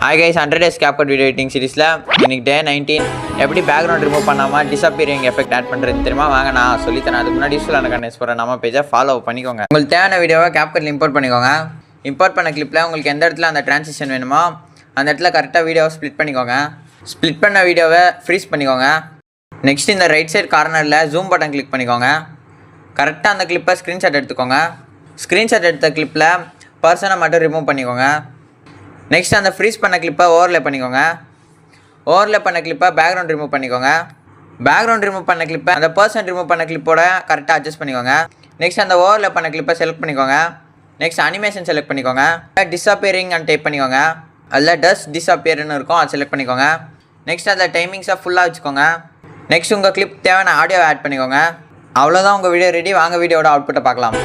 Hi guys, 100 days CapCut video editing சீரிஸ்ல இன்னைக்கு டே 19 எப்படி background remove பண்ணாம டிஸப்பியரிங் எஃபெக்ட் ஆட் பண்றது தெரியுமா? வாங்க நான் சொல்லி தரேன். அதுக்கு முன்னாடி யூஸ்ஃபுல்லான கண்டென்ட்ஸ் போற நம்ம பேஜை ஃபாலோ பண்ணிக்கோங்க. உங்களுக்கு தேவையான வீடியோவை CapCutல இம்போர்ட் பண்ணிக்கோங்க. இம்போர்ட் பண்ண கிளிப்ல உங்களுக்கு எந்த இடத்துல அந்த ட்ரான்சிஷன் வேணுமோ அந்த இடத்துல கரெக்டாக வீடியோவை ஸ்ப்ளிட் பண்ணிக்கோங்க. ஸ்ப்ளிட் பண்ண வீடியோவை ஃப்ரீஸ் பண்ணிக்கோங்க. நெக்ஸ்ட் இந்த ரைட் சைட் கார்னரில் ஜூம் பட்டன் கிளிக் பண்ணிக்கோங்க. கரெக்டாக அந்த கிளிப்பை ஸ்க்ரீன்ஷாட் எடுத்துக்கோங்க. ஸ்க்ரீன்ஷாட் எடுத்த கிளிப்பில் பர்சனை மட்டும் ரிமூவ் பண்ணிக்கோங்க. நெக்ஸ்ட் அந்த ஃப்ரீஸ் பண்ண கிளிப்பை ஓவர்லே பண்ணிக்கோங்க. ஓவர்லே பண்ண கிளிப்பை பேக்ரவுண்ட் ரிமூவ் பண்ணிக்கோங்க. பேக்ரவுண்ட் ரிமூவ் பண்ண கிளிப்பை அந்த பர்சன் ரிமூவ் பண்ண கிளிப்போட கரெக்டாக அட்ஜஸ்ட் பண்ணிக்கோங்க. நெக்ஸ்ட் அந்த ஓவர்லே பண்ண கிளிப்பை செலக்ட் பண்ணிக்கோங்க. நெக்ஸ்ட் அனிமேஷன் செலக்ட் பண்ணிக்கோங்க. டிஸப்பியரிங் அண்ட் டைப் பண்ணிக்கோங்க. அதில் டஸ் டிஸப்பியர்னு இருக்கும், அதை செலக்ட் பண்ணிக்கோங்க. நெக்ஸ்ட் அதில் டைமிங்ஸாக ஃபுல்லாக வச்சுக்கோங்க. நெக்ஸ்ட் உங்கள் கிளிப் தேவையான ஆடியோ ஆட் பண்ணிக்கோங்க. அவ்வளோதான், உங்கள் வீடியோ ரெடி. வாங்க வீடியோட அவுட்புட்டை பார்க்கலாம்.